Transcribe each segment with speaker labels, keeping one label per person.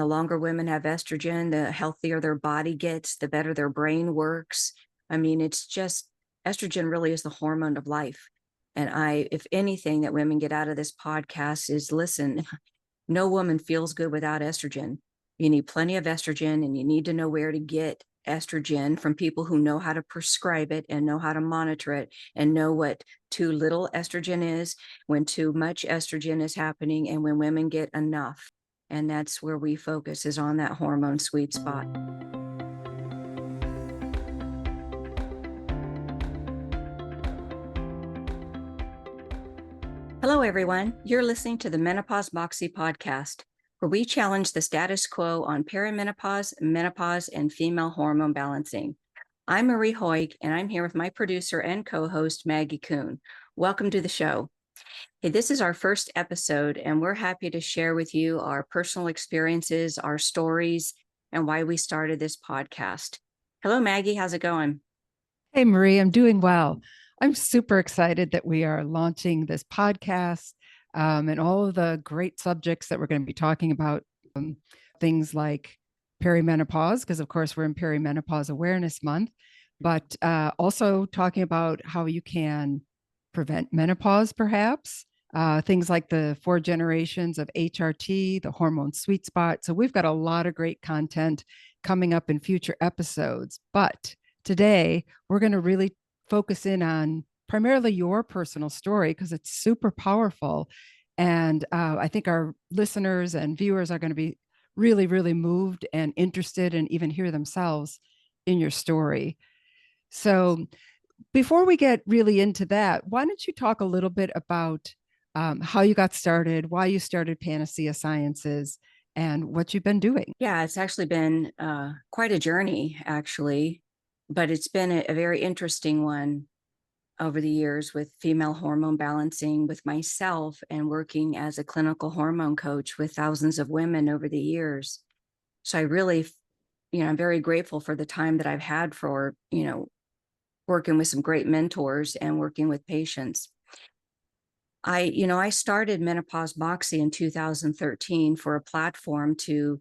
Speaker 1: The longer women have estrogen, the healthier their body gets, the better their brain works. I mean, it's just, estrogen really is the hormone of life. And if anything that women get out of this podcast is, listen, no woman feels good without estrogen. You need plenty of estrogen, and you need to know where to get estrogen from people who know how to prescribe it and know how to monitor it and know what too little estrogen is, when too much estrogen is happening, and when women get enough. And that's where we focus, is on that hormone sweet spot. Hello, everyone. You're listening to the Menopause Moxie Podcast, where we challenge the status quo on perimenopause, menopause, and female hormone balancing. I'm Marie Hoäg, and I'm here with my producer and co-host, Maggie Kuhn. Welcome to the show. Hey, this is our first episode, and we're happy to share with you our personal experiences, our stories, and why we started this podcast. Hello, Maggie. How's it going?
Speaker 2: Hey, Marie, I'm doing well. I'm super excited that we are launching this podcast and all of the great subjects that we're going to be talking about. Things like perimenopause, because of course we're in Perimenopause Awareness Month, but also talking about how you can prevent menopause, perhaps. Things like the 4 generations of HRT, the hormone sweet spot. So we've got a lot of great content coming up in future episodes. But today, we're going to really focus in on primarily your personal story, because it's super powerful. And I think our listeners and viewers are going to be really, really moved and interested, and even hear themselves in your story. So before we get really into that, why don't you talk a little bit about how you got started, why you started Panacea Sciences, and what you've been doing?
Speaker 1: Yeah, it's actually been quite a journey, actually, but it's been a very interesting one over the years with female hormone balancing with myself, and working as a clinical hormone coach with thousands of women over the years. So I really, I'm very grateful for the time that I've had for, working with some great mentors and working with patients. I started Menopause Moxie in 2013 for a platform to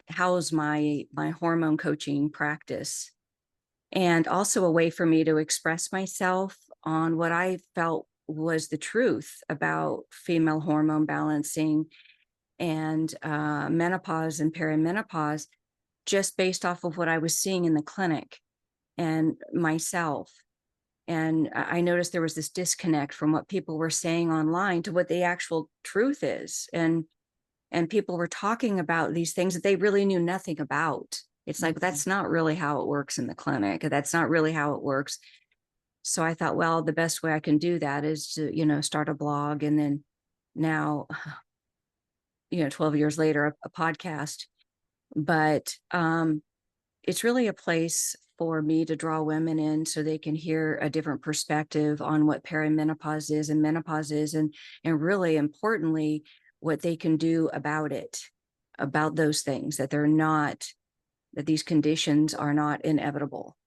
Speaker 1: house my hormone coaching practice, and also a way for me to express myself on what I felt was the truth about female hormone balancing and menopause and perimenopause, just based off of what I was seeing in the clinic and myself. And I noticed there was this disconnect from what people were saying online to what the actual truth is. And people were talking about these things that they really knew nothing about. It's like, that's not really how it works in the clinic. That's not really how it works. So I thought, well, the best way I can do that is to, start a blog. And then now, 12 years later, a podcast. But it's really a place for me to draw women in so they can hear a different perspective on what perimenopause is and menopause is, and really importantly, what they can do about it, about those things, that these conditions are not inevitable.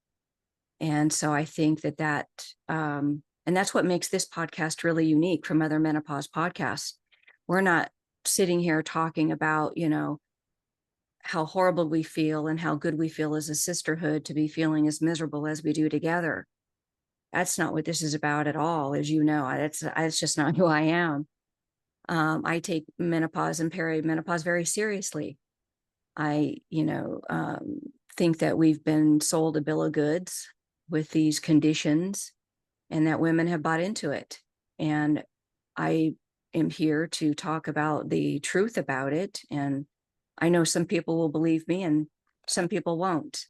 Speaker 1: And so I think that and that's what makes this podcast really unique from other menopause podcasts. We're not sitting here talking about, how horrible we feel and how good we feel as a sisterhood to be feeling as miserable as we do together. That's not what this is about at all. As you know, that's just not who I am. I take menopause and perimenopause very seriously. I, think that we've been sold a bill of goods with these conditions, and that women have bought into it. And I am here to talk about the truth about it. And I know some people will believe me and some people won't,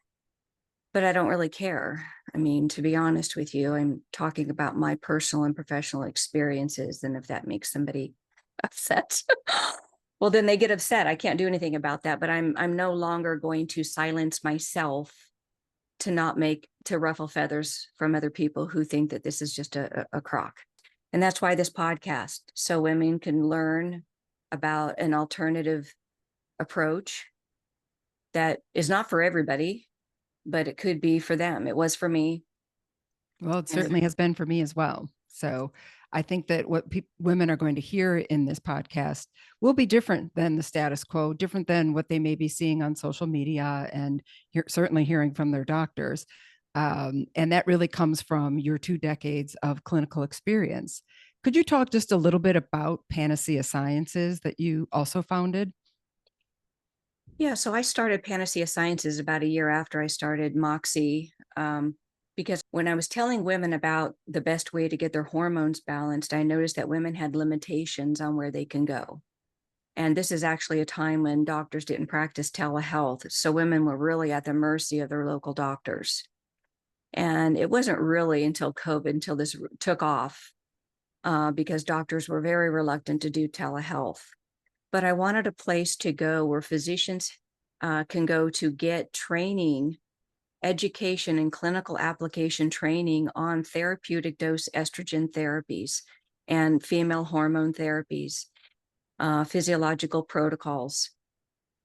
Speaker 1: but I don't really care. I mean, to be honest with you, I'm talking about my personal and professional experiences. And if that makes somebody upset, well, then they get upset. I can't do anything about that, but I'm no longer going to silence myself to ruffle feathers from other people who think that this is just a crock. And that's why this podcast, so women can learn about an alternative approach that is not for everybody, but it could be for them. It was for me.
Speaker 2: Well, it certainly has been for me as well. So I think that what women are going to hear in this podcast will be different than the status quo, different than what they may be seeing on social media and certainly hearing from their doctors. And that really comes from your 2 decades of clinical experience. Could you talk just a little bit about Panacea Sciences that you also founded?
Speaker 1: Yeah, so I started Panacea Sciences about a year after I started Moxie, because when I was telling women about the best way to get their hormones balanced, I noticed that women had limitations on where they can go. And this is actually a time when doctors didn't practice telehealth. So women were really at the mercy of their local doctors. And it wasn't really until COVID, until this took off, because doctors were very reluctant to do telehealth. But I wanted a place to go where physicians can go to get training, education, and clinical application training on therapeutic dose estrogen therapies and female hormone therapies, physiological protocols,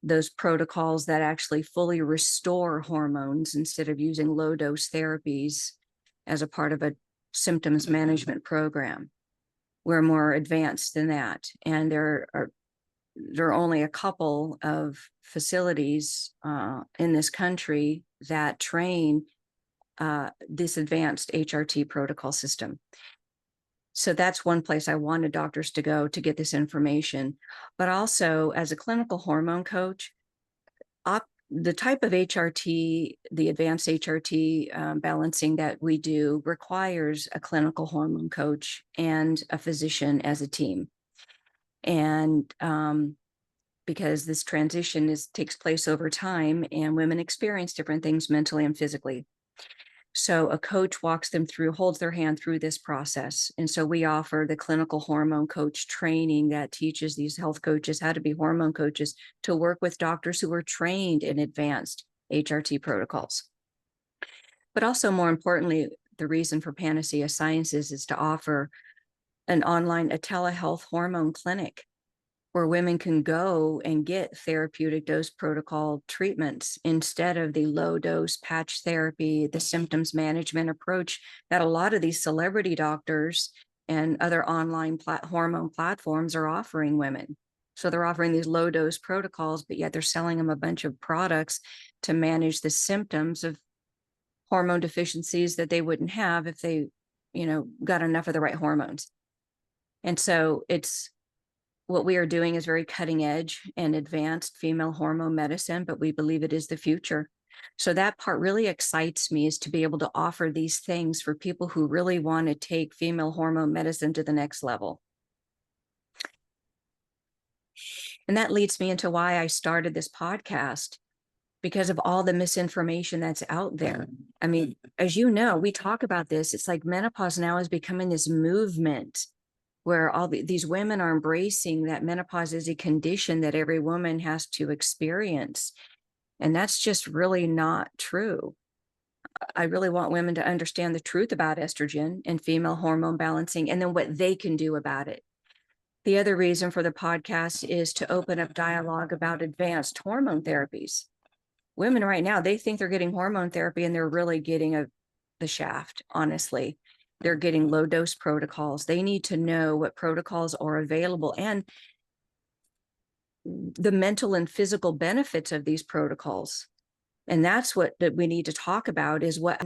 Speaker 1: those protocols that actually fully restore hormones instead of using low dose therapies as a part of a symptoms management program. We're more advanced than that. And there are only a couple of facilities in this country that train this advanced HRT protocol system. So that's one place I wanted doctors to go to get this information. But also, as a clinical hormone coach, the type of HRT, the advanced HRT balancing that we do requires a clinical hormone coach and a physician as a team. And because this transition takes place over time and women experience different things mentally and physically. So a coach walks them through, holds their hand through this process. And so we offer the clinical hormone coach training that teaches these health coaches how to be hormone coaches to work with doctors who are trained in advanced HRT protocols. But also, more importantly, the reason for Panacea Sciences is to offer a telehealth hormone clinic where women can go and get therapeutic dose protocol treatments instead of the low dose patch therapy, the symptoms management approach that a lot of these celebrity doctors and other online hormone platforms are offering women. So they're offering these low dose protocols, but yet they're selling them a bunch of products to manage the symptoms of hormone deficiencies that they wouldn't have if they, got enough of the right hormones. And so what we are doing is very cutting edge and advanced female hormone medicine, but we believe it is the future. So that part really excites me, is to be able to offer these things for people who really want to take female hormone medicine to the next level. And that leads me into why I started this podcast, because of all the misinformation that's out there. I mean, as you know, we talk about this. It's like menopause now is becoming this movement where all these women are embracing that menopause is a condition that every woman has to experience. And that's just really not true. I really want women to understand the truth about estrogen and female hormone balancing, and then what they can do about it. The other reason for the podcast is to open up dialogue about advanced hormone therapies. Women right now, they think they're getting hormone therapy and they're really getting the shaft, honestly. They're getting low dose protocols. They need to know what protocols are available and the mental and physical benefits of these protocols. And that's what that we need to talk about, is what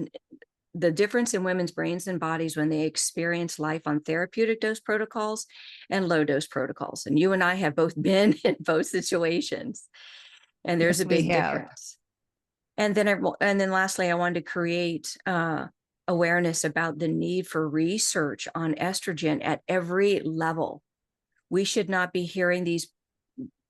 Speaker 1: the difference in women's brains and bodies when they experience life on therapeutic dose protocols and low dose protocols. And you and I have both been in both situations. And there's
Speaker 2: Yes,
Speaker 1: a big
Speaker 2: we have.
Speaker 1: difference. And then lastly, I wanted to create awareness about the need for research on estrogen at every level. We should not be hearing these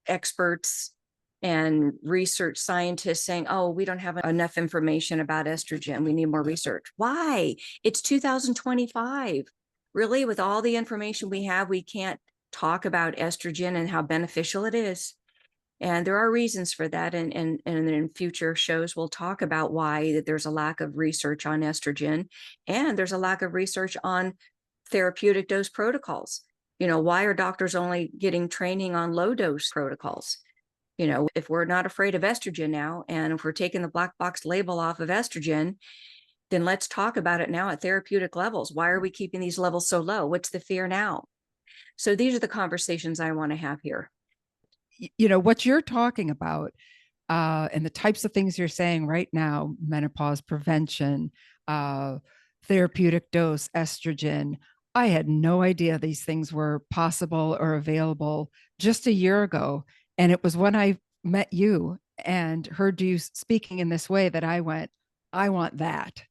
Speaker 1: experts and research scientists saying, oh, we don't have enough information about estrogen. We need more research. Why? It's 2025. Really, with all the information we have, we can't talk about estrogen and how beneficial it is. And there are reasons for that. And in future shows, we'll talk about why that there's a lack of research on estrogen, and there's a lack of research on therapeutic dose protocols. Why are doctors only getting training on low dose protocols? If we're not afraid of estrogen now, and if we're taking the black box label off of estrogen, then let's talk about it now at therapeutic levels. Why are we keeping these levels so low? What's the fear now? So these are the conversations I want to have here.
Speaker 2: What you're talking about, and the types of things you're saying right now, menopause prevention, therapeutic dose, estrogen. I had no idea these things were possible or available just a year ago. And it was when I met you and heard you speaking in this way that I went, I want that.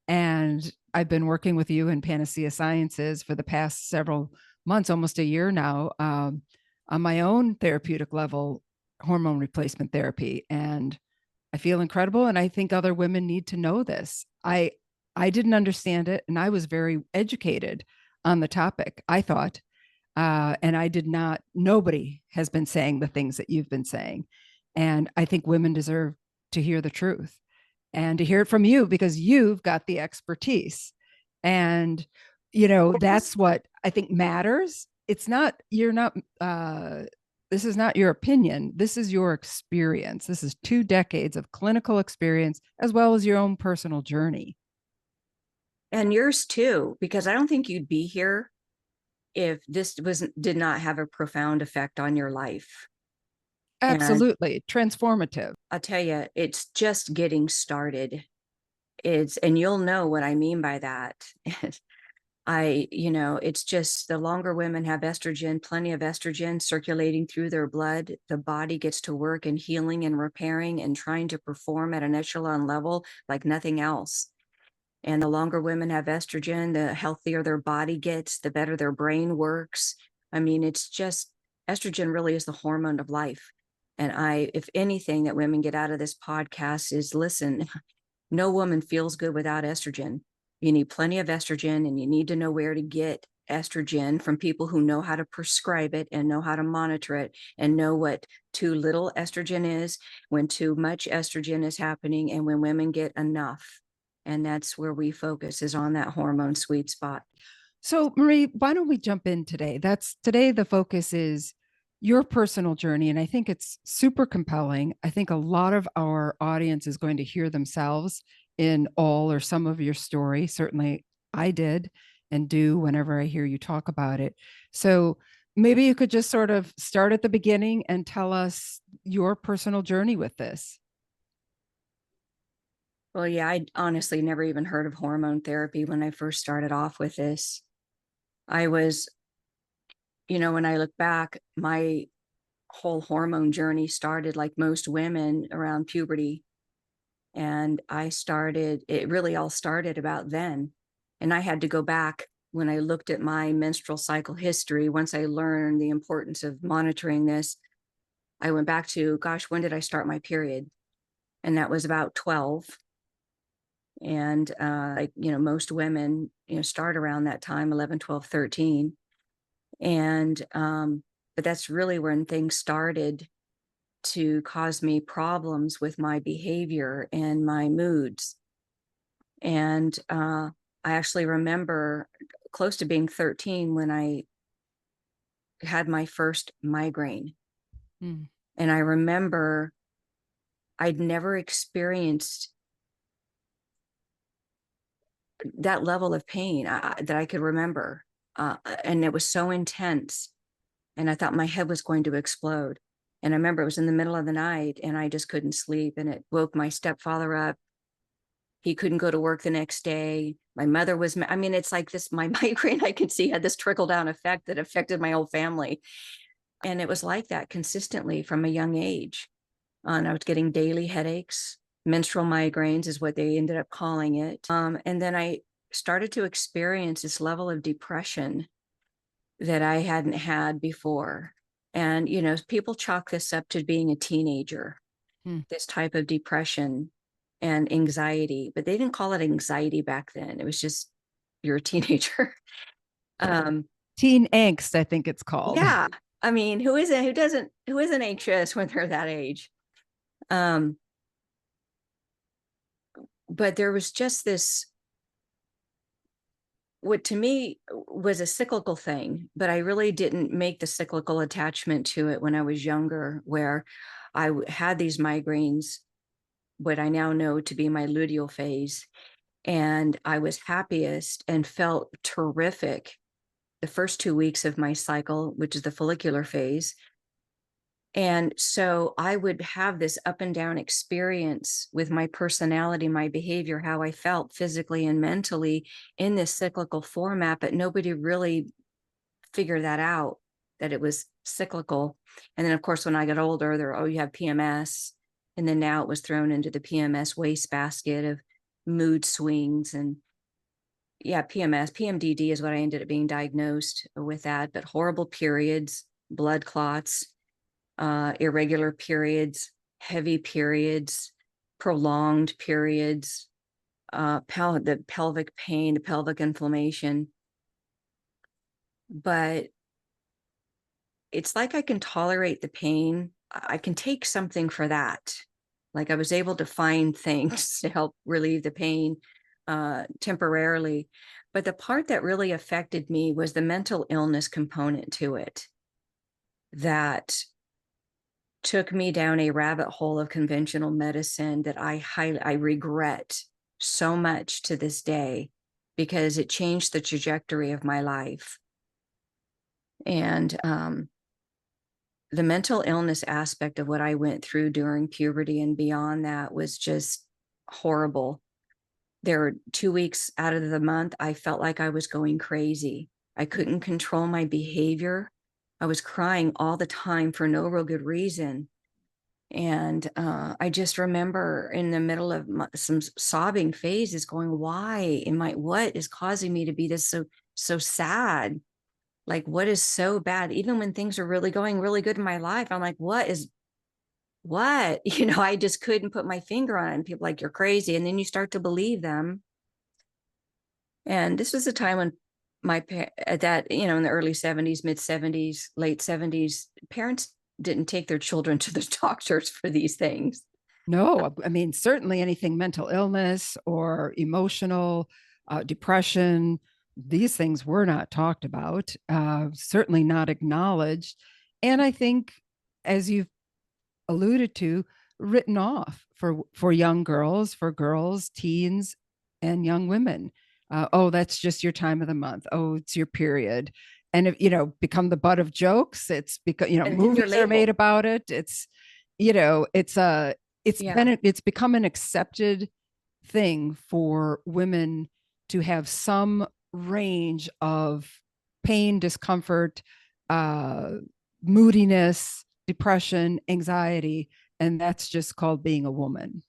Speaker 2: And I've been working with you in Panacea Sciences for the past several months, almost a year now, on my own therapeutic level, hormone replacement therapy. And I feel incredible. And I think other women need to know this. I didn't understand it. And I was very educated on the topic, I thought. And I did not, nobody has been saying the things that you've been saying. And I think women deserve to hear the truth and to hear it from you because you've got the expertise. And, that's what I think matters. It's not, you're not, this is not your opinion. This is your experience. This is 2 decades of clinical experience, as well as your own personal journey.
Speaker 1: And yours too, because I don't think you'd be here if this did not have a profound effect on your life.
Speaker 2: Absolutely. Transformative.
Speaker 1: I'll tell you, it's just getting started. And you'll know what I mean by that. It's just the longer women have estrogen, plenty of estrogen circulating through their blood, the body gets to work and healing and repairing and trying to perform at an echelon level like nothing else. And the longer women have estrogen, the healthier their body gets, the better their brain works. I mean, it's just, estrogen really is the hormone of life. And if anything that women get out of this podcast is, listen, no woman feels good without estrogen. You need plenty of estrogen, and you need to know where to get estrogen from people who know how to prescribe it and know how to monitor it and know what too little estrogen is, when too much estrogen is happening, and when women get enough. And that's where we focus, is on that hormone sweet spot.
Speaker 2: So, Marie, why don't we jump in today? Today the focus is your personal journey. And I think it's super compelling. I think a lot of our audience is going to hear themselves in all or some of your story. Certainly I did and do whenever I hear you talk about it. So maybe you could just sort of start at the beginning and tell us your personal journey with this.
Speaker 1: Well, yeah, I honestly never even heard of hormone therapy when I first started off with this. I was, when I look back, my whole hormone journey started like most women around puberty. And it really all started about then. And I had to go back when I looked at my menstrual cycle history. Once I learned the importance of monitoring this, I went back to, gosh, when did I start my period? And that was about 12. And most women, start around that time, 11, 12, 13. And, but that's really when things started to cause me problems with my behavior and my moods. And I actually remember close to being 13 when I had my first migraine.
Speaker 2: Mm.
Speaker 1: And I remember I'd never experienced that level of pain that I could remember. And it was so intense. And I thought my head was going to explode. And I remember it was in the middle of the night and I just couldn't sleep. And it woke my stepfather up. He couldn't go to work the next day. My mother was, it's like this, my migraine, I could see, had this trickle down effect that affected my whole family. And it was like that consistently from a young age. And I was getting daily headaches. Menstrual migraines is what they ended up calling it. And then I started to experience this level of depression that I hadn't had before. And, people chalk this up to being a teenager, this type of depression and anxiety, but they didn't call it anxiety back then. It was just, you're a teenager.
Speaker 2: Teen angst, I think it's called.
Speaker 1: Yeah. I mean, who isn't anxious when they're that age? But there was just this, what to me was a cyclical thing, but I really didn't make the cyclical attachment to it when I was younger, where I had these migraines, what I now know to be my luteal phase. And I was happiest and felt terrific the first 2 weeks of my cycle, which is the follicular phase. And so I would have this up and down experience with my personality, my behavior, how I felt physically and mentally in this cyclical format, but nobody really figured that out, that it was cyclical. And then, of course, when I got older, you have PMS. And then now it was thrown into the PMS wastebasket of mood swings and PMS, PMDD is what I ended up being diagnosed with that, but horrible periods, blood clots, irregular periods, heavy periods, prolonged periods, the pelvic pain, the pelvic inflammation. But it's like I can tolerate the pain. I can take something for that. Like I was able to find things to help relieve the pain temporarily. But the part that really affected me was the mental illness component to it that took me down a rabbit hole of conventional medicine that I regret so much to this day, because it changed the trajectory of my life. And the mental illness aspect of what I went through during puberty and beyond that was just horrible. There were 2 weeks out of the month, I felt like I was going crazy. I couldn't control my behavior. I was crying all the time for no real good reason. And I just remember in the middle of some sobbing phases going, what is causing me to be this so sad? Like, what is so bad? Even when things are really going really good in my life, I'm like, what? I just couldn't put my finger on it. And people are like, you're crazy. And then you start to believe them. And this was a time when in the early 70s, mid 70s, late 70s, parents didn't take their children to the doctors for these things.
Speaker 2: No, I mean, certainly anything mental illness or emotional depression, these things were not talked about, certainly not acknowledged. And I think, as you've alluded to, written off for young girls, for girls, teens, and young women. Oh, that's just your time of the month. Oh, it's your period. And if become the butt of jokes, it's because movies are made about it. It's it's become an accepted thing for women to have some range of pain, discomfort, moodiness, depression, anxiety, and that's just called being a woman.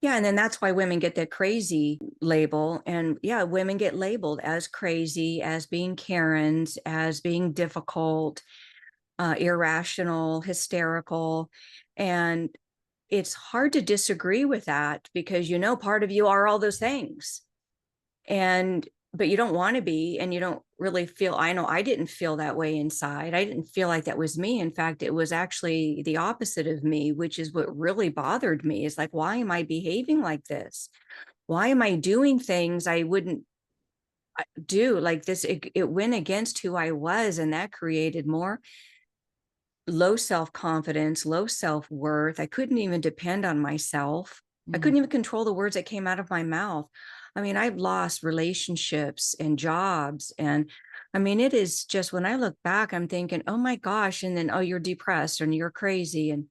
Speaker 1: Yeah, and then that's why women get that crazy label. And women get labeled as crazy, as being Karens, as being difficult, irrational, hysterical. And it's hard to disagree with that because part of you are all those things. But you don't want to be, and you don't really feel, I know I didn't feel that way inside. I didn't feel like that was me. In fact, it was actually the opposite of me, which is what really bothered me. Is like, why am I behaving like this? Why am I doing things I wouldn't do like this? It went against who I was, and that created more low self-confidence, low self-worth. I couldn't even depend on myself. I couldn't even control the words that came out of my mouth. I mean, I've lost relationships and jobs. And I mean, it is just, when I look back, I'm thinking, oh my gosh. And then, oh, you're depressed and you're crazy. And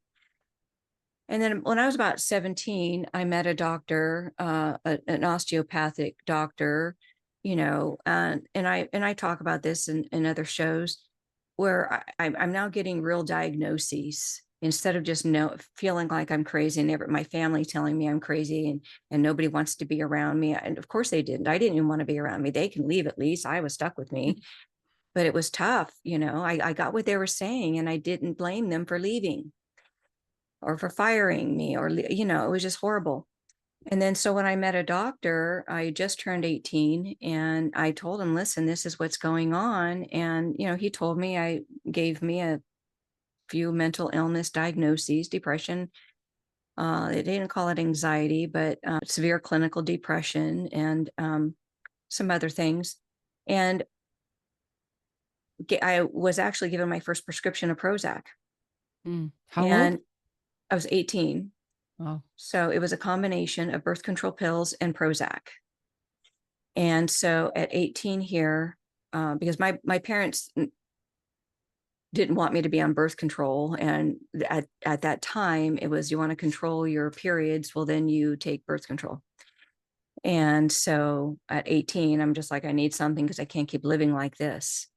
Speaker 1: then when I was about 17, I met a doctor, an osteopathic doctor, and I talk about this in other shows, where I'm now getting real diagnoses instead of just feeling like I'm crazy and my family telling me I'm crazy and nobody wants to be around me. And of course they didn't. I didn't even want to be around me. They can leave at least. I was stuck with me, but it was tough. I got what they were saying and I didn't blame them for leaving or for firing me it was just horrible. And then, so when I met a doctor, I just turned 18 and I told him, listen, this is what's going on. And, he told me, gave me a few mental illness diagnoses, depression. They didn't call it anxiety, but severe clinical depression and some other things. And I was actually given my first prescription of Prozac.
Speaker 2: How
Speaker 1: and
Speaker 2: old?
Speaker 1: I was 18.
Speaker 2: Well,
Speaker 1: So it was a combination of birth control pills and Prozac. And so at 18 here, because my parents didn't want me to be on birth control. And at that time, it was, you want to control your periods, well, then you take birth control. And so at 18, I'm just like, I need something because I can't keep living like this.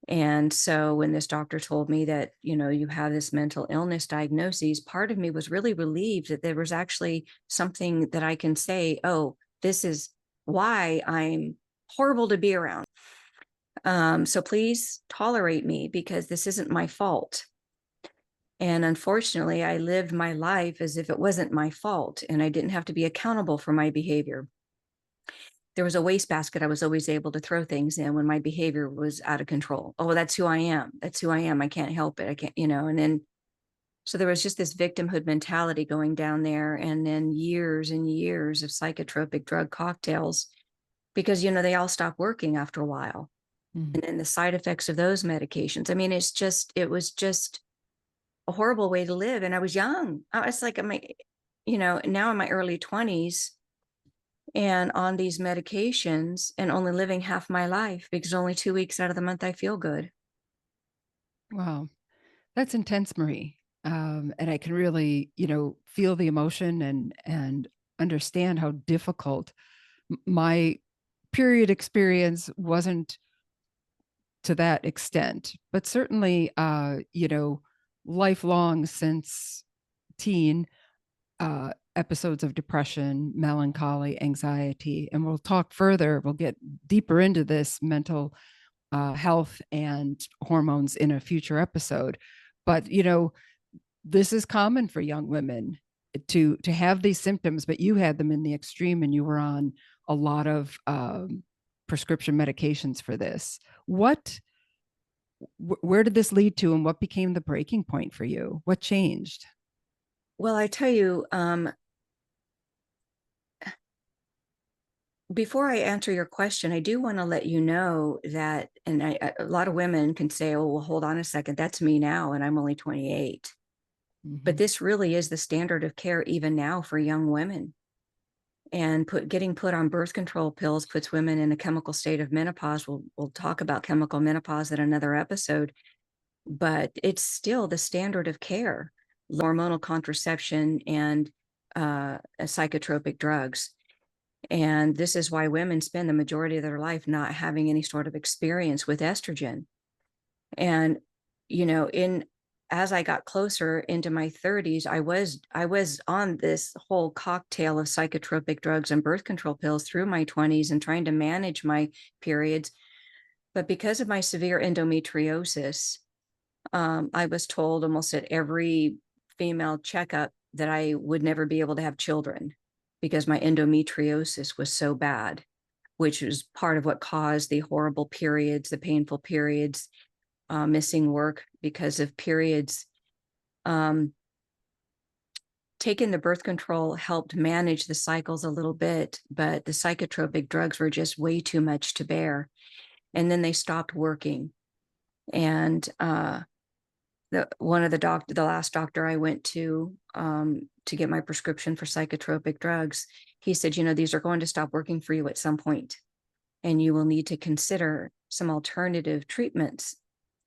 Speaker 1: And so when this doctor told me that, you have this mental illness diagnosis, part of me was really relieved that there was actually something that I can say, oh, this is why I'm horrible to be around. So please tolerate me because this isn't my fault. And unfortunately, I lived my life as if it wasn't my fault and I didn't have to be accountable for my behavior. There was a wastebasket I was always able to throw things in when my behavior was out of control. Oh, well, that's who I am. That's who I am. I can't help it. I can't, and then, so there was just this victimhood mentality going down there. And then years and years of psychotropic drug cocktails because, they all stop working after a while. And then the side effects of those medications. I mean, it was just a horrible way to live. And I was young. I was like, now in my early 20s and on these medications and only living half my life because only 2 weeks out of the month I feel good.
Speaker 2: wow, that's intense, Marie. And I can really, feel the emotion and understand how difficult my period experience wasn't to that extent, but certainly, lifelong since teen, episodes of depression, melancholy, anxiety. And we'll talk further, we'll get deeper into this mental health and hormones in a future episode. But, this is common for young women to have these symptoms, but you had them in the extreme and you were on a lot of prescription medications for this. Where did this lead to and what became the breaking point for you? What changed?
Speaker 1: Well, I tell you, before I answer your question, I do want to let you know that, and a lot of women can say, oh, well, hold on a second, that's me now, and I'm only 28. But this really is the standard of care even now for young women. And getting put on birth control pills puts women in a chemical state of menopause. We'll talk about chemical menopause in another episode, but it's still the standard of care, hormonal contraception and psychotropic drugs. And this is why women spend the majority of their life not having any sort of experience with estrogen. And, as I got closer into my 30s, I was on this whole cocktail of psychotropic drugs and birth control pills through my 20s and trying to manage my periods. But because of my severe endometriosis, I was told almost at every female checkup that I would never be able to have children because my endometriosis was so bad, which was part of what caused the horrible periods, the painful periods, missing work because of periods. Taking the birth control helped manage the cycles a little bit, but the psychotropic drugs were just way too much to bear. And then they stopped working. And the last doctor I went to get my prescription for psychotropic drugs, he said, these are going to stop working for you at some point, and you will need to consider some alternative treatments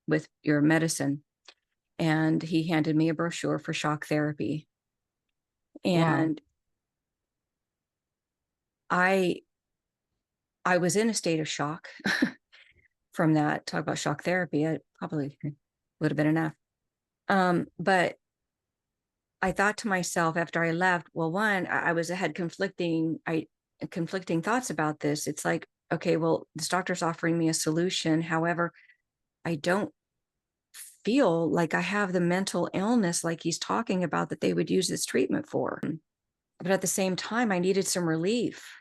Speaker 1: with your medicine. And he handed me a brochure for shock therapy. And wow. I was in a state of shock from that. Talk about shock therapy. It probably would have been enough. But I thought to myself after I left, well, one, I had conflicting thoughts about this. It's like, okay, well, this doctor's offering me a solution. However, I don't feel like I have the mental illness like he's talking about that they would use this treatment for. But at the same time, I needed some relief.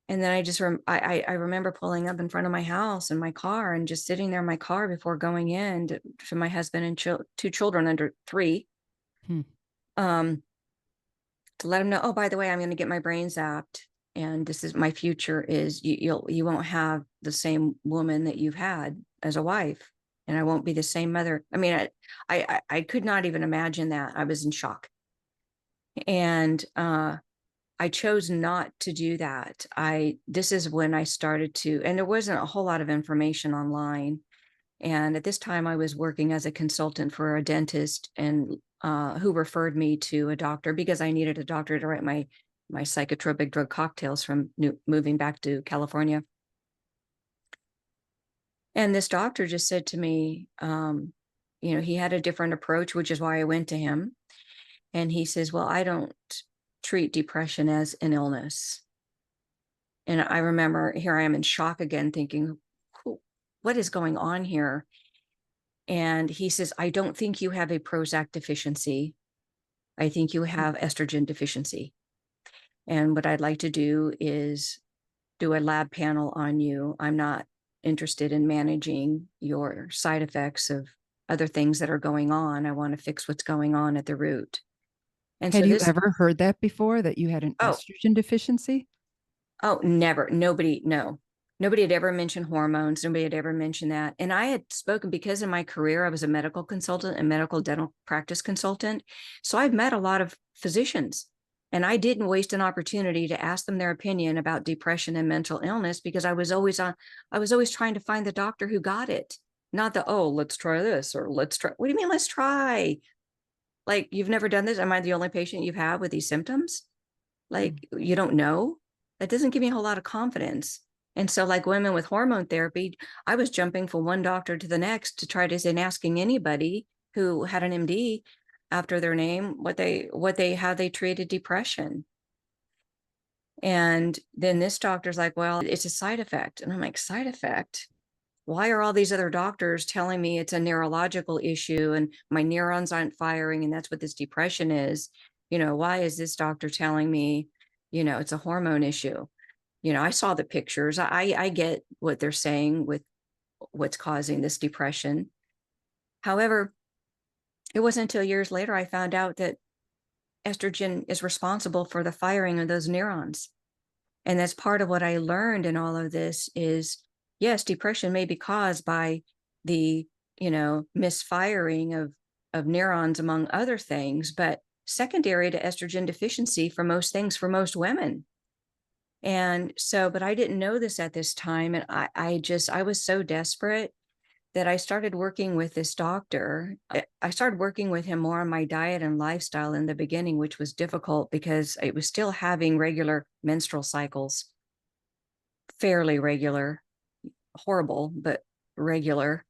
Speaker 1: And then I remember pulling up in front of my house in my car and just sitting there in my car before going in to my husband and 2 children under 3. To let them know, oh, by the way, I'm going to get my brain zapped. And this is my future is you won't have the same woman that you've had as a wife. And I won't be the same mother. I mean, I could not even imagine that. I was in shock. And I chose not to do that. This is when I started to, and there wasn't a whole lot of information online. And at this time, I was working as a consultant for a dentist, and who referred me to a doctor because I needed a doctor to write my psychotropic drug cocktails from moving back to California. And this doctor just said to me, he had a different approach, which is why I went to him. And he says, well, I don't treat depression as an illness. And I remember here I am in shock again, thinking, what is going on here? And he says, I don't think you have a Prozac deficiency. I think you have estrogen deficiency. And what I'd like to do is do a lab panel on you. I'm not interested in managing your side effects of other things that are going on. I want to fix what's going on at the root. And
Speaker 2: Had
Speaker 1: so
Speaker 2: you
Speaker 1: this,
Speaker 2: ever heard that before, that you had an
Speaker 1: oh,
Speaker 2: estrogen deficiency?
Speaker 1: oh, never. Nobody, no. Nobody had ever mentioned hormones. Nobody had ever mentioned that. And I had spoken because in my career, I was a medical consultant and medical dental practice consultant. So I've met a lot of physicians, and I didn't waste an opportunity to ask them their opinion about depression and mental illness because I was always trying to find the doctor who got it. Not the, oh, let's try this, or let's try. What do you mean, let's try? Like, you've never done this? Am I the only patient you've had with these symptoms? Like, you don't know? That doesn't give me a whole lot of confidence. And so, like women with hormone therapy, I was jumping from one doctor to the next to try to, and asking anybody who had an MD after their name how they treated depression. And then this doctor's like, well, it's a side effect. And I'm like, side effect? Why are all these other doctors telling me it's a neurological issue and my neurons aren't firing and that's what this depression is? Why is this doctor telling me, it's a hormone issue? I saw the pictures. I get what they're saying with what's causing this depression. However, it wasn't until years later I found out that estrogen is responsible for the firing of those neurons. And that's part of what I learned in all of this is, yes, depression may be caused by the, misfiring of neurons, among other things, but secondary to estrogen deficiency for most things, for most women. And so, but I didn't know this at this time. And I was so desperate that I started working with this doctor. I started working with him more on my diet and lifestyle in the beginning, which was difficult because I was still having regular menstrual cycles, fairly regular, horrible, but regular.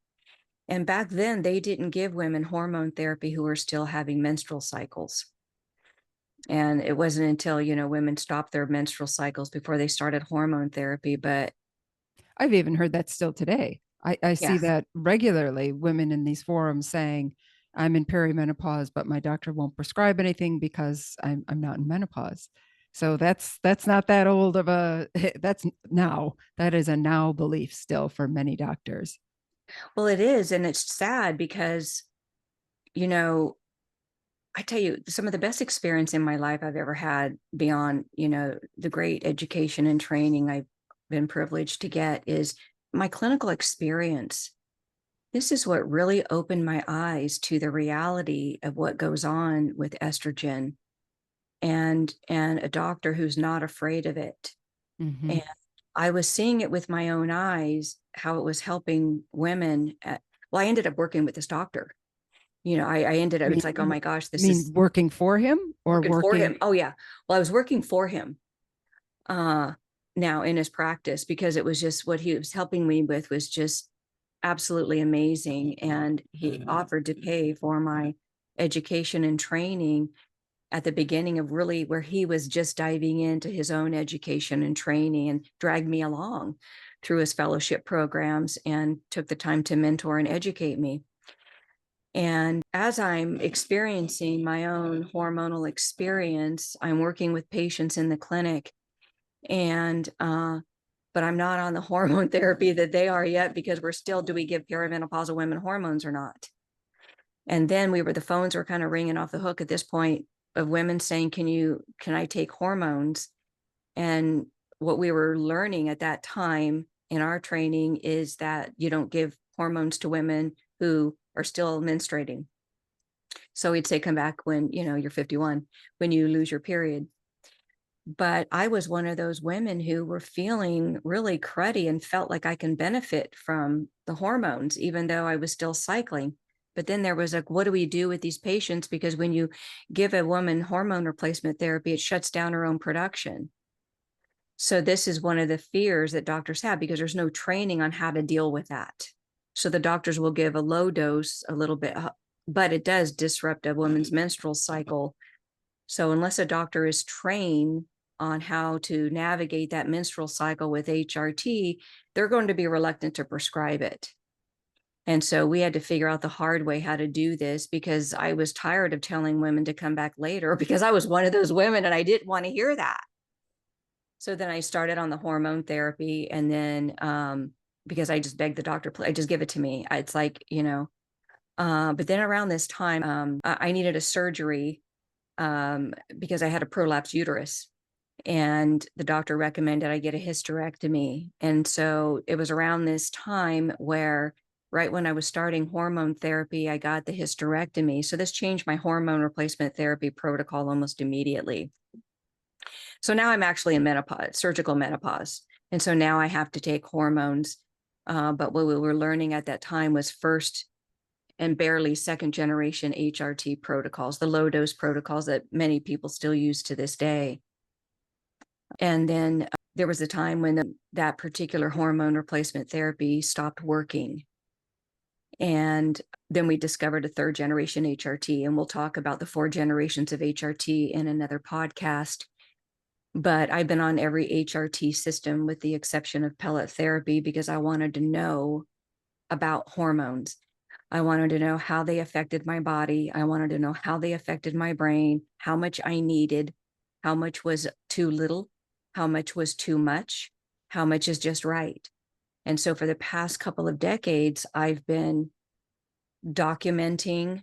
Speaker 1: And back then, they didn't give women hormone therapy who were still having menstrual cycles. And it wasn't until, women stopped their menstrual cycles before they started hormone therapy. But
Speaker 2: I've even heard that still today. I see
Speaker 1: yeah,
Speaker 2: that regularly, women in these forums saying, I'm in perimenopause, but my doctor won't prescribe anything because I'm not in menopause. So that's not that old of a, that is a now belief still for many doctors.
Speaker 1: well, it is. And it's sad because, I tell you, some of the best experience in my life I've ever had beyond, the great education and training I've been privileged to get is my clinical experience. This is what really opened my eyes to the reality of what goes on with estrogen, and a doctor who's not afraid of it.
Speaker 2: Mm-hmm.
Speaker 1: And I was seeing it with my own eyes, how it was helping women. Well, I ended up working with this doctor. I ended up, it's like, oh my gosh, this is
Speaker 2: Working for him or
Speaker 1: working for
Speaker 2: working?
Speaker 1: him. Oh yeah. Well, I was working for him now in his practice, because it was just what he was helping me with was just absolutely amazing. And he offered to pay for my education and training at the beginning of really where he was just diving into his own education and training, and dragged me along through his fellowship programs and took the time to mentor and educate me. And as I'm experiencing my own hormonal experience, I'm working with patients in the clinic, and but I'm not on the hormone therapy that they are yet, because we're still, do we give perimenopausal women hormones or not? And then the phones were kind of ringing off the hook at this point of women saying, can I take hormones? And what we were learning at that time in our training is that you don't give hormones to women who are still menstruating. So he'd say, come back when, you're 51, when you lose your period. But I was one of those women who were feeling really cruddy and felt like I can benefit from the hormones, even though I was still cycling. But then there was like, what do we do with these patients? Because when you give a woman hormone replacement therapy, it shuts down her own production. So this is one of the fears that doctors have because there's no training on how to deal with that. So the doctors will give a low dose a little bit, but it does disrupt a woman's menstrual cycle. So unless a doctor is trained on how to navigate that menstrual cycle with HRT, they're going to be reluctant to prescribe it. And so we had to figure out the hard way how to do this because I was tired of telling women to come back later because I was one of those women and I didn't want to hear that. So then I started on the hormone therapy, and then because I just begged the doctor, I just give it to me. It's like, but then around this time, I needed a surgery because I had a prolapsed uterus, and the doctor recommended I get a hysterectomy. And so it was around this time where, right when I was starting hormone therapy, I got the hysterectomy. So this changed my hormone replacement therapy protocol almost immediately. So now I'm actually in menopause, surgical menopause. And so now I have to take hormones. But what we were learning at that time was first and barely second generation HRT protocols, the low dose protocols that many people still use to this day. And then there was a time when that particular hormone replacement therapy stopped working. And then we discovered a third generation HRT, and we'll talk about the 4 generations of HRT in another podcast. But I've been on every HRT system with the exception of pellet therapy because I wanted to know about hormones. I wanted to know how they affected my body. I wanted to know how they affected my brain, how much I needed, how much was too little, how much was too much, how much is just right. And so for the past couple of decades, I've been documenting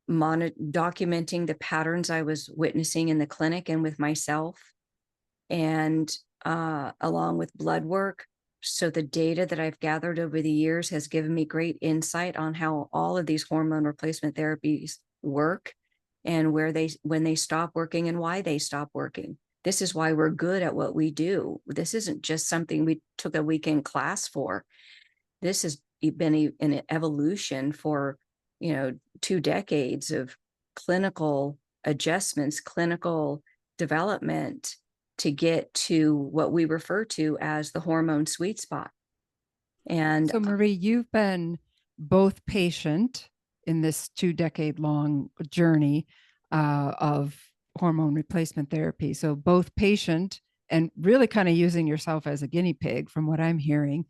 Speaker 1: the patterns I was witnessing in the clinic and with myself, and along with blood work. So the data that I've gathered over the years has given me great insight on how all of these hormone replacement therapies work and when they stop working and why they stop working. This is why we're good at what we do. This isn't just something we took a weekend class for. This has been an evolution for, 2 decades of clinical adjustments, clinical development to get to what we refer to as the hormone sweet spot. And
Speaker 2: so, Marie, you've been both patient in this 2-decade-long journey of hormone replacement therapy. So both patient and really kind of using yourself as a guinea pig from what I'm hearing,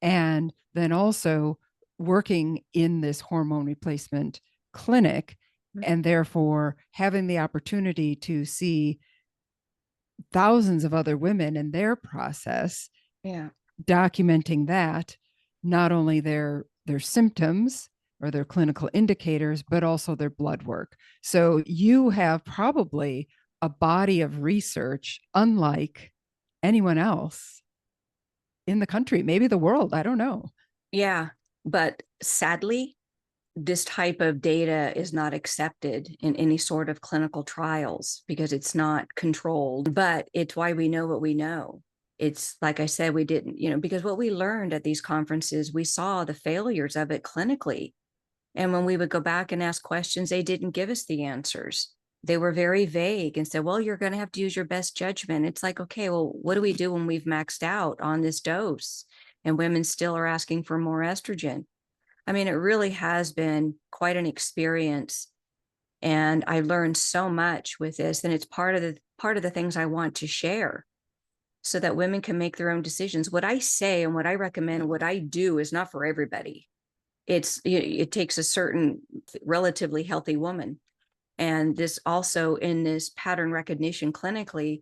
Speaker 2: and then also working in this hormone replacement clinic, and therefore having the opportunity to see thousands of other women in their process, documenting that, not only their symptoms or their clinical indicators, but also their blood work. So you have probably a body of research unlike anyone else in the country, maybe the world, I don't know.
Speaker 1: Yeah, but sadly, this type of data is not accepted in any sort of clinical trials because it's not controlled, but it's why we know what we know. It's like I said, we didn't, because what we learned at these conferences, we saw the failures of it clinically. And when we would go back and ask questions, they didn't give us the answers. They were very vague and said, well, you're going to have to use your best judgment. It's like, okay, well, what do we do when we've maxed out on this dose and women still are asking for more estrogen? I mean, it really has been quite an experience. And I learned so much with this. And it's part of the things I want to share so that women can make their own decisions. What I say and what I recommend and what I do is not for everybody. It takes a certain relatively healthy woman. And this also, in this pattern recognition clinically,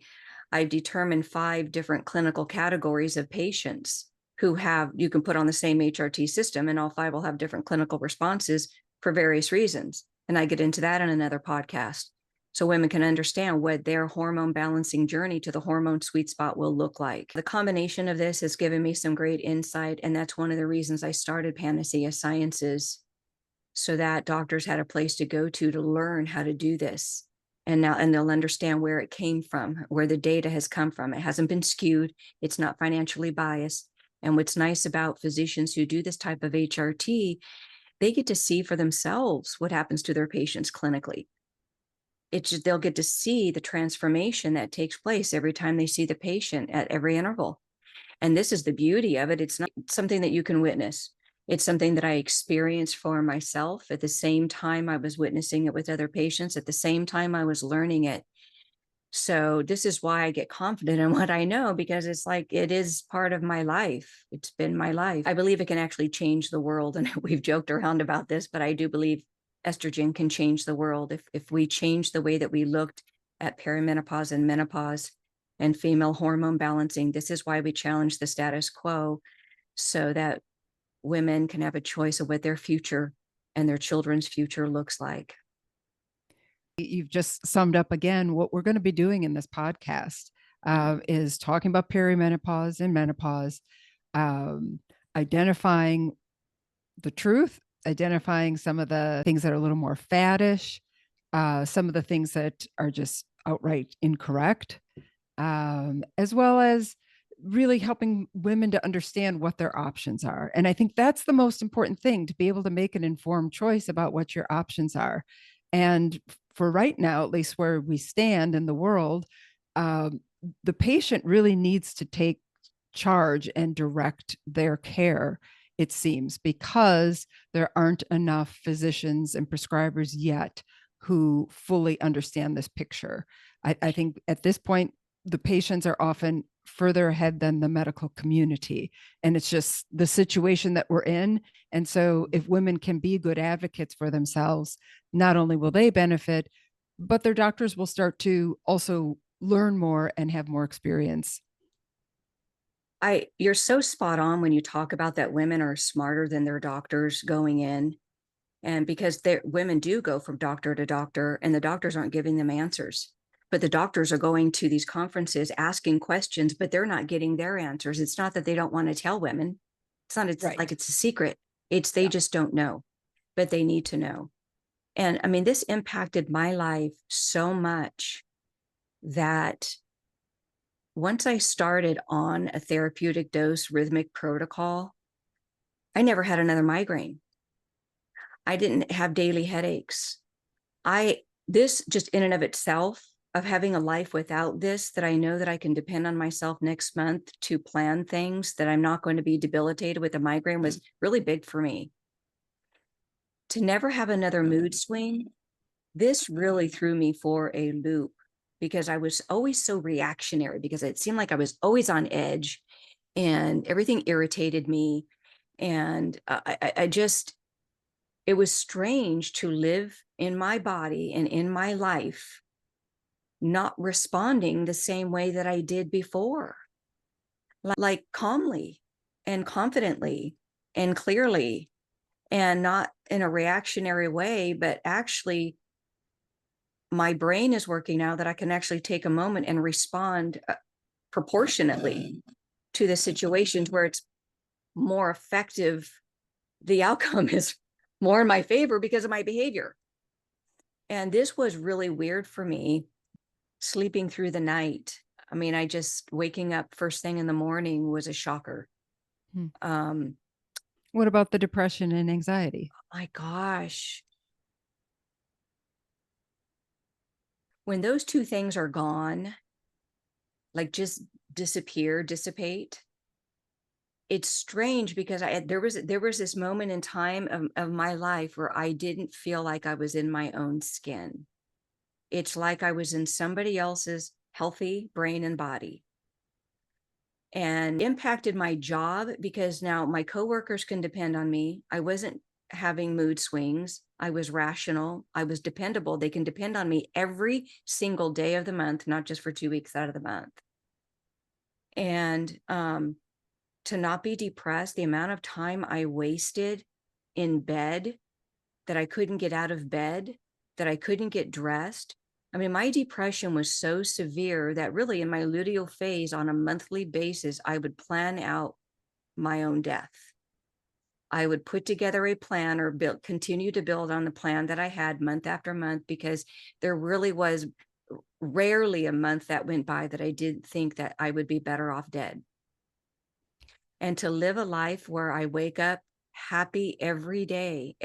Speaker 1: I've determined 5 different clinical categories of patients who you can put on the same HRT system, and all 5 will have different clinical responses for various reasons. And I get into that in another podcast. So women can understand what their hormone balancing journey to the hormone sweet spot will look like. The combination of this has given me some great insight. And that's one of the reasons I started Panacea Sciences. so that doctors had a place to go to learn how to do this. And they'll understand where it came from, where the data has come from. It hasn't been skewed. It's not financially biased. And what's nice about physicians who do this type of HRT, they get to see for themselves what happens to their patients clinically. They'll get to see the transformation that takes place every time they see the patient at every interval. And this is the beauty of it. It's not something that you can witness. It's something that I experienced for myself at the same time I was witnessing it with other patients, at the same time I was learning it. So this is why I get confident in what I know, because it's like, it is part of my life. It's been my life. I believe it can actually change the world. And we've joked around about this, but I do believe estrogen can change the world. If we change the way that we looked at perimenopause and menopause and female hormone balancing, this is why we challenge the status quo, so that women can have a choice of what their future and their children's future looks like.
Speaker 2: You've just summed up again what we're going to be doing in this podcast, is talking about perimenopause and menopause, identifying the truth, identifying some of the things that are a little more faddish, some of the things that are just outright incorrect, as well as really helping women to understand what their options are. And I think that's the most important thing, to be able to make an informed choice about what your options are. And for right now, at least where we stand in the world, the patient really needs to take charge and direct their care, it seems, because there aren't enough physicians and prescribers yet who fully understand this picture. I think at this point, the patients are often further ahead than the medical community. And it's just the situation that we're in. And so if women can be good advocates for themselves, not only will they benefit, but their doctors will start to also learn more and have more experience.
Speaker 1: You're so spot on when you talk about that women are smarter than their doctors going in. And because women do go from doctor to doctor, and the doctors aren't giving them answers. But the doctors are going to these conferences asking questions, but they're not getting their answers. It's not that they don't want to tell women. It's not,
Speaker 2: Right.
Speaker 1: like it's a secret. It's they just don't know, but they need to know. And I mean, this impacted my life so much that once I started on a therapeutic dose rhythmic protocol, I never had another migraine. I didn't have daily headaches. This just in and of itself, of having a life without this, that I know that I can depend on myself next month to plan things, that I'm not going to be debilitated with a migraine, was really big for me. To never have another mood swing, this really threw me for a loop, because I was always so reactionary, because it seemed like I was always on edge and everything irritated me. And it was strange to live in my body and in my life not responding the same way that I did before, like calmly and confidently and clearly, and not in a reactionary way, but actually my brain is working now that I can actually take a moment and respond proportionately to the situations where it's more effective. The outcome is more in my favor because of my behavior. And this was really weird for me, sleeping through the night. I mean, I just waking up first thing in the morning was a shocker.
Speaker 2: What about the depression and anxiety?
Speaker 1: My gosh. When those two things are gone, like just dissipate, it's strange, because there was this moment in time of my life where I didn't feel like I was in my own skin. It's like I was in somebody else's healthy brain and body. And impacted my job, because now my coworkers can depend on me. I wasn't having mood swings. I was rational. I was dependable. They can depend on me every single day of the month, not just for 2 weeks out of the month. And to not be depressed, the amount of time I wasted in bed, that I couldn't get out of bed, that I couldn't get dressed. I mean, my depression was so severe that really in my luteal phase on a monthly basis, I would plan out my own death. I would put together a plan or continue to build on the plan that I had month after month, because there really was rarely a month that went by that I didn't think that I would be better off dead. And to live a life where I wake up happy every day,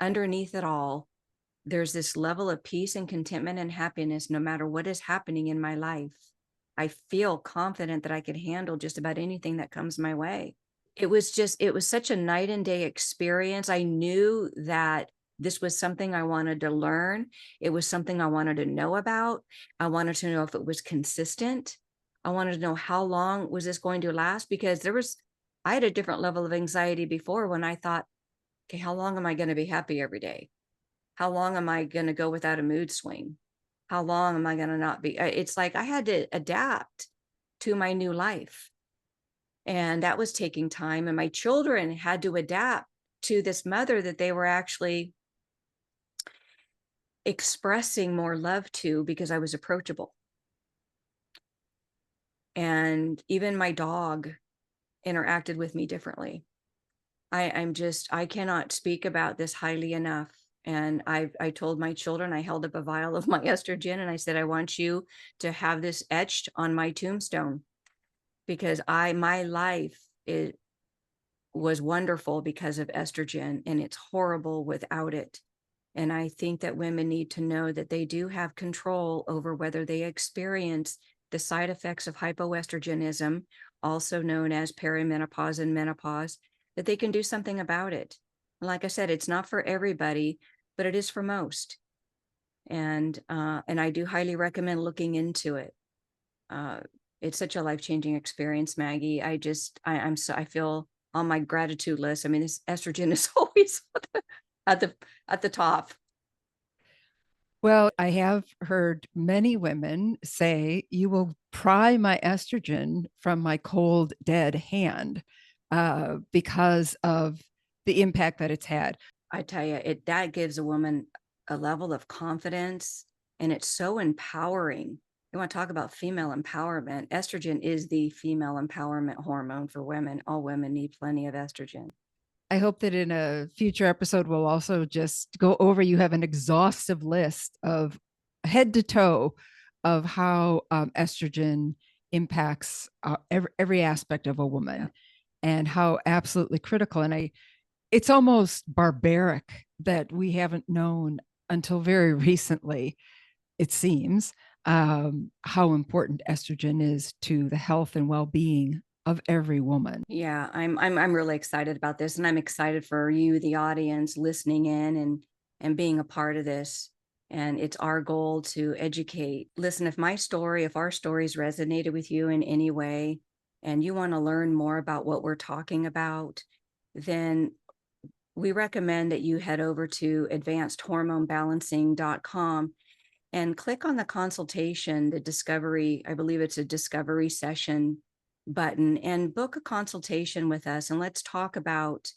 Speaker 1: underneath it all, there's this level of peace and contentment and happiness no matter what is happening in my life. I feel confident that I could handle just about anything that comes my way. It was such a night and day experience. I knew that this was something I wanted to learn. It was something I wanted to know about. I wanted to know if it was consistent. I wanted to know how long was this going to last, because I had a different level of anxiety before when I thought, okay, how long am I going to be happy every day? How long am I going to go without a mood swing? How long am I going to not be? It's like I had to adapt to my new life. And that was taking time. And my children had to adapt to this mother that they were actually expressing more love to, because I was approachable. And even my dog interacted with me differently. I cannot speak about this highly enough. And I told my children, I held up a vial of my estrogen and I said, I want you to have this etched on my tombstone, because my life was wonderful because of estrogen, and it's horrible without it. And I think that women need to know that they do have control over whether they experience the side effects of hypoestrogenism, also known as perimenopause and menopause, that they can do something about it. Like I said, it's not for everybody, but it is for most. And I do highly recommend looking into it. It's such a life-changing experience, Maggie. I feel on my gratitude list. I mean, this estrogen is always at the top.
Speaker 2: Well, I have heard many women say, you will pry my estrogen from my cold, dead hand because of the impact that it's had.
Speaker 1: I tell you, that gives a woman a level of confidence, and it's so empowering. You want to talk about female empowerment? Estrogen is the female empowerment hormone for women. All women need plenty of estrogen.
Speaker 2: I hope that in a future episode, we'll also just go over, you have an exhaustive list of head to toe of how estrogen impacts every aspect of a woman, and how absolutely critical. And it's almost barbaric that we haven't known until very recently, it seems, how important estrogen is to the health and well-being of every woman.
Speaker 1: Yeah, I'm really excited about this, and I'm excited for you, the audience, listening in and being a part of this. And it's our goal to educate. Listen, if our stories resonated with you in any way, and you want to learn more about what we're talking about, then we recommend that you head over to advancedhormonebalancing.com and click on the consultation, the discovery, I believe it's a discovery session button, and book a consultation with us. And let's talk about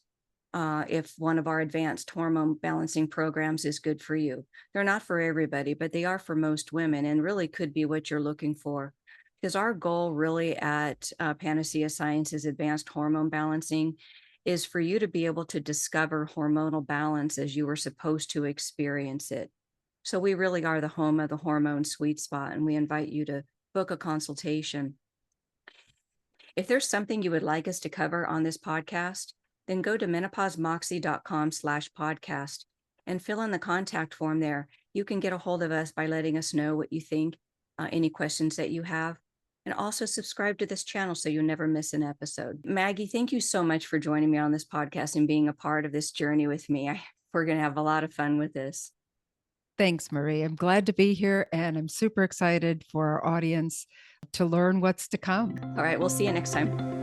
Speaker 1: if one of our advanced hormone balancing programs is good for you. They're not for everybody, but they are for most women, and really could be what you're looking for. Because our goal really at Panacea Sciences Advanced Hormone Balancing is for you to be able to discover hormonal balance as you were supposed to experience it. So we really are the home of the hormone sweet spot, and we invite you to book a consultation. If there's something you would like us to cover on this podcast, then go to menopausemoxie.com/podcast and fill in the contact form there. You can get a hold of us by letting us know what you think, any questions that you have, and also subscribe to this channel so you never miss an episode. Maggie, thank you so much for joining me on this podcast and being a part of this journey with me. We're going to have a lot of fun with this.
Speaker 2: Thanks, Marie. I'm glad to be here, and I'm super excited for our audience to learn what's to come.
Speaker 1: All right, we'll see you next time.